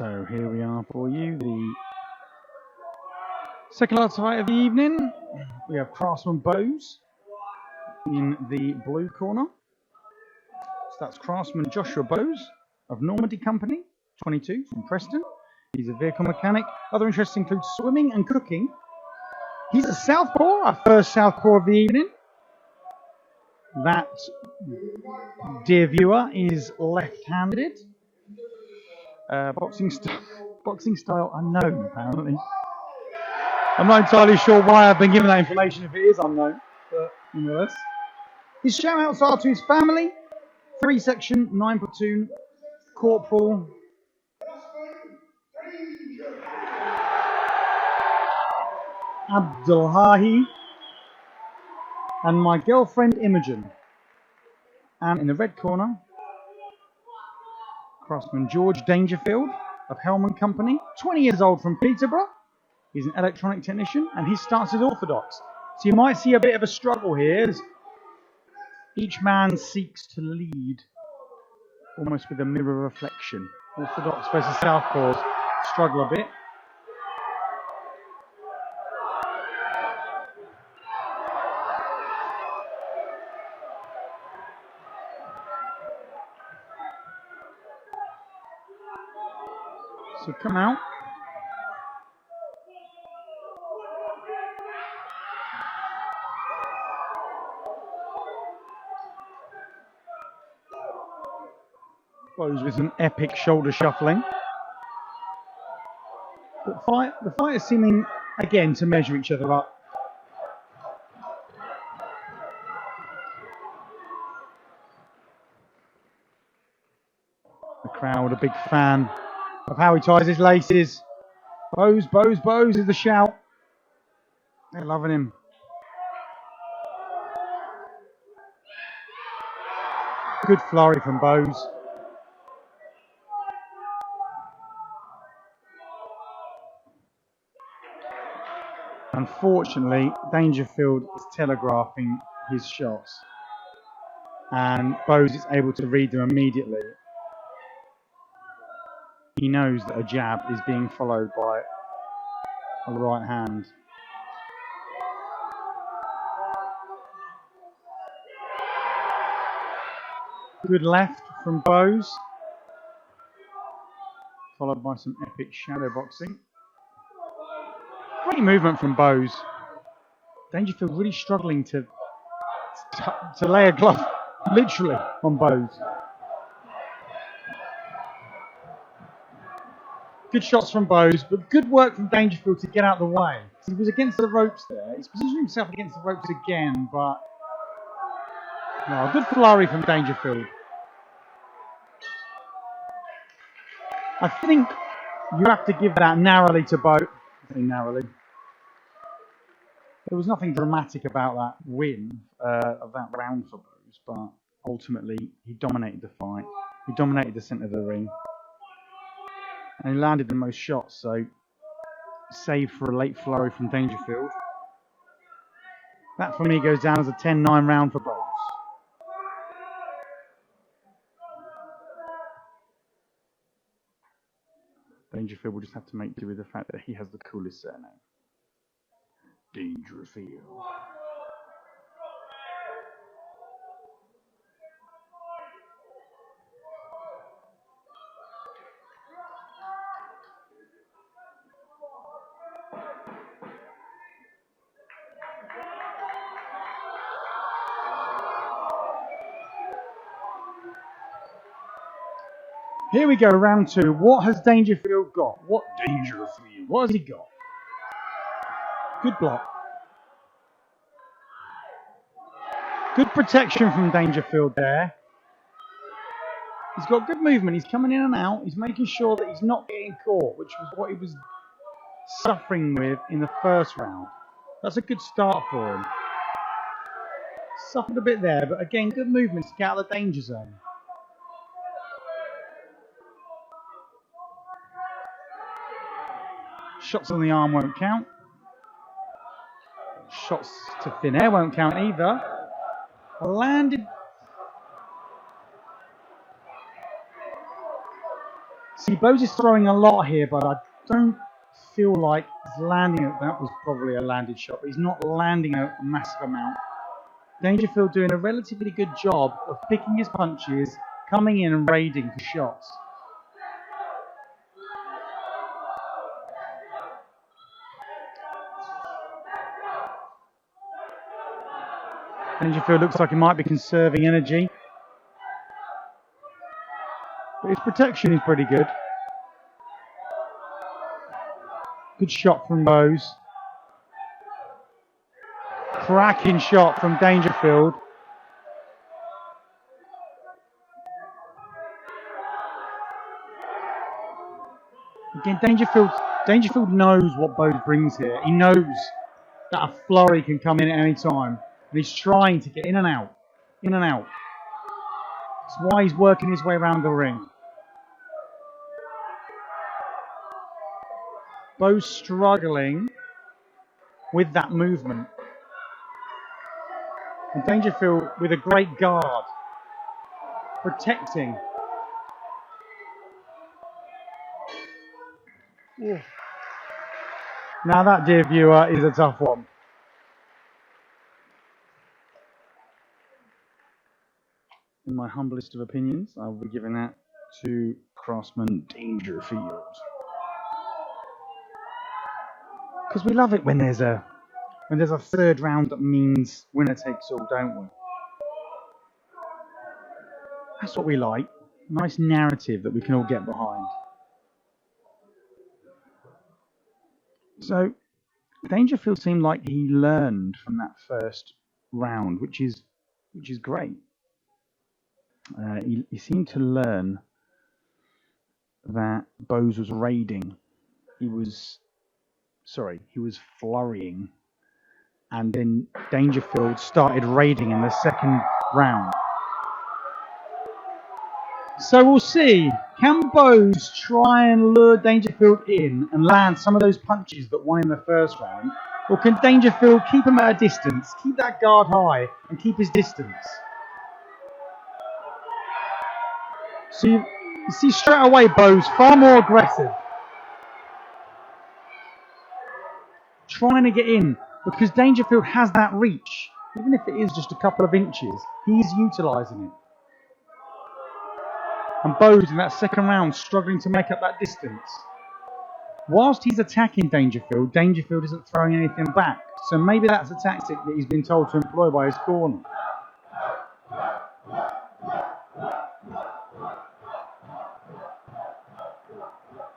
So here we are for you, the second last fight of the evening. We have Craftsman Bows in the blue corner. So that's Craftsman Joshua Bows of Normandy Company, 22, from Preston. He's a vehicle mechanic. Other interests include swimming and cooking. He's a southpaw, our first southpaw of the evening. That, dear viewer, is left-handed. Boxing style unknown, apparently. I'm not entirely sure why I've been given that information if it is unknown, but nonetheless. His shout-outs are to his family, 3 section, 9 platoon, Corporal Abdulhahi, and my girlfriend Imogen. And in the red corner, Craftsman George Dangerfield of Helmand Company, 20 years old, from Peterborough. He's an electronic technician, and his stance is orthodox. So you might see a bit of a struggle here, as each man seeks to lead almost with a mirror reflection. Orthodox versus southpaws struggle a bit. So come out. Bows with some epic shoulder shuffling. But the fighters seeming again to measure each other up. The crowd a big fan of how he ties his laces. Bows, Bows, Bows is the shout. They're loving him. Good flurry from Bows. Unfortunately, Dangerfield is telegraphing his shots, and Bows is able to read them immediately. He knows that a jab is being followed by a right hand. Good left from Bows, followed by some epic shadow boxing. Great movement from Bows. Dangerfield really struggling to lay a glove, literally, on Bows. Good shots from Bows, but good work from Dangerfield to get out of the way. He was against the ropes there. He's positioned himself against the ropes again, but no, a good flurry from Dangerfield. I think you have to give that narrowly to Bout. Narrowly. There was nothing dramatic about that win of that round for Bows, but ultimately he dominated the fight. He dominated the centre of the ring. And he landed the most shots, so save for a late flurry from Dangerfield. That for me goes down as a 10-9 round for Bows. Dangerfield will just have to make do with the fact that he has the coolest surname. Dangerfield. Here we go, round 2. What has Dangerfield got? What Dangerfield? What has he got? Good block. Good protection from Dangerfield there. He's got good movement. He's coming in and out. He's making sure that he's not getting caught, which was what he was suffering with in the first round. That's a good start for him. Suffered a bit there, but again, good movement to get out of the danger zone. Shots on the arm won't count. Shots to thin air won't count either. Landed See, Bose is throwing a lot here, but I don't feel like he's landing it. That was probably a landed shot, but he's not landing a massive amount. Dangerfield doing a relatively good job of picking his punches, coming in and raiding for shots. Dangerfield looks like he might be conserving energy, but his protection is pretty good. Good shot from Bose. Cracking shot from Dangerfield. Again, Dangerfield knows what Bose brings here. He knows that a flurry can come in at any time. And he's trying to get in and out. In and out. That's why he's working his way around the ring. Bose struggling with that movement. And Dangerfield with a great guard. Protecting. Yeah. Now that, dear viewer, is a tough one. In my humblest of opinions, I will be giving that to Craftsman Dangerfield. Because we love it when there's a third round that means winner takes all, don't we? That's what we like. Nice narrative that we can all get behind. So, Dangerfield seemed like he learned from that first round, which is great. He seemed to learn that Bose was raiding. He was flurrying, and then Dangerfield started raiding in the second round. So we'll see. Can Bose try and lure Dangerfield in and land some of those punches that won in the first round? Or can Dangerfield keep him at a distance, keep that guard high, and keep his distance? So you see straight away Bose far more aggressive. Trying to get in, because Dangerfield has that reach. Even if it is just a couple of inches, he's utilising it. And Bose in that second round struggling to make up that distance. Whilst he's attacking Dangerfield, Dangerfield isn't throwing anything back. So maybe that's a tactic that he's been told to employ by his corner.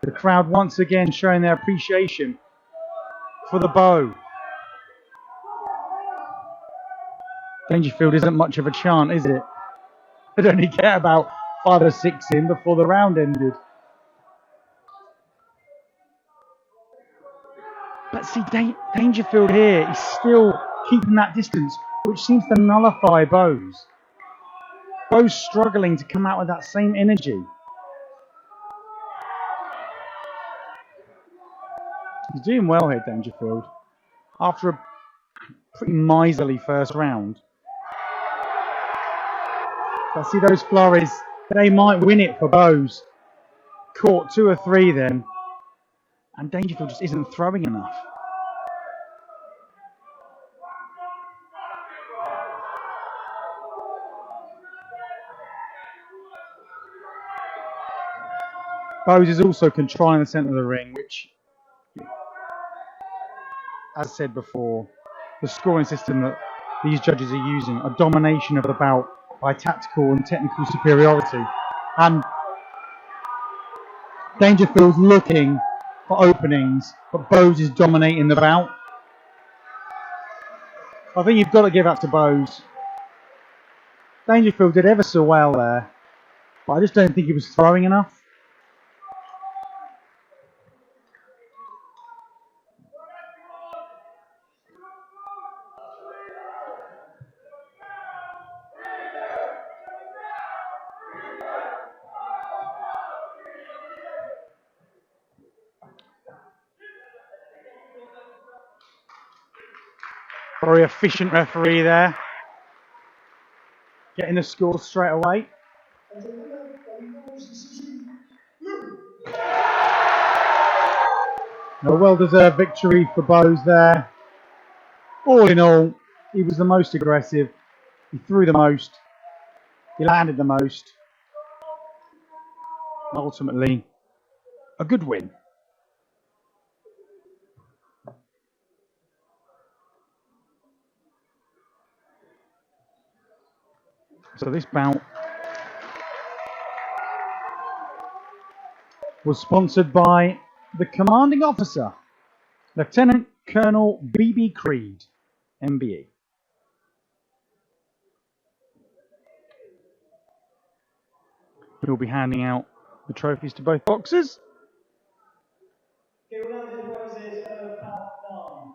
The crowd once again showing their appreciation for the bow. Dangerfield isn't much of a chant, is it? They'd only get about 5 or 6 in before the round ended. But see, Dangerfield here is still keeping that distance, which seems to nullify Bose. Bose struggling to come out with that same energy. He's doing well here, Dangerfield. After a pretty miserly first round. But see those flurries, they might win it for Bose. Caught 2 or 3 then. And Dangerfield just isn't throwing enough. Bose is also controlling the centre of the ring, which, as said before, the scoring system that these judges are using, a domination of the bout by tactical and technical superiority. And Dangerfield's looking for openings, but Bose is dominating the bout. I think you've got to give up to Bose. Dangerfield did ever so well there, but I just don't think he was throwing enough. Very efficient referee there. Getting the score straight away. A well-deserved victory for Bout there. All in all, he was the most aggressive. He threw the most. He landed the most. Ultimately, a good win. So this bout was sponsored by the commanding officer, Lieutenant Colonel B.B. Creed, MBE. He'll be handing out the trophies to both boxers. Okay, we'll now do the prizes of Part 9.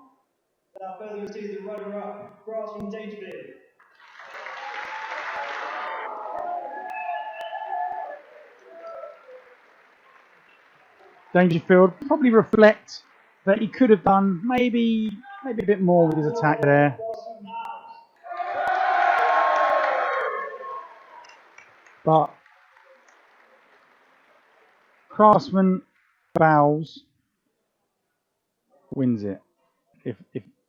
Without further ado, the runner-up, brass from Dangerfield. Dangerfield probably reflect that he could have done maybe a bit more with his attack there. But Craftsman Bowles wins it. If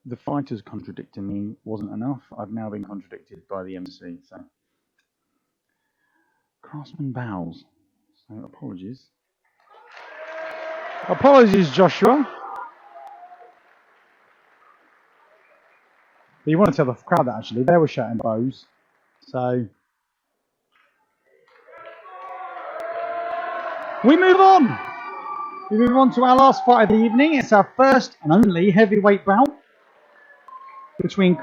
the fighters contradicting me wasn't enough, I've now been contradicted by the MC. So Craftsman Bowles. So apologies. Apologies, Joshua. But you want to tell the crowd that actually they were shouting bows. So we move on. We move on to our last fight of the evening. It's our first and only heavyweight bout between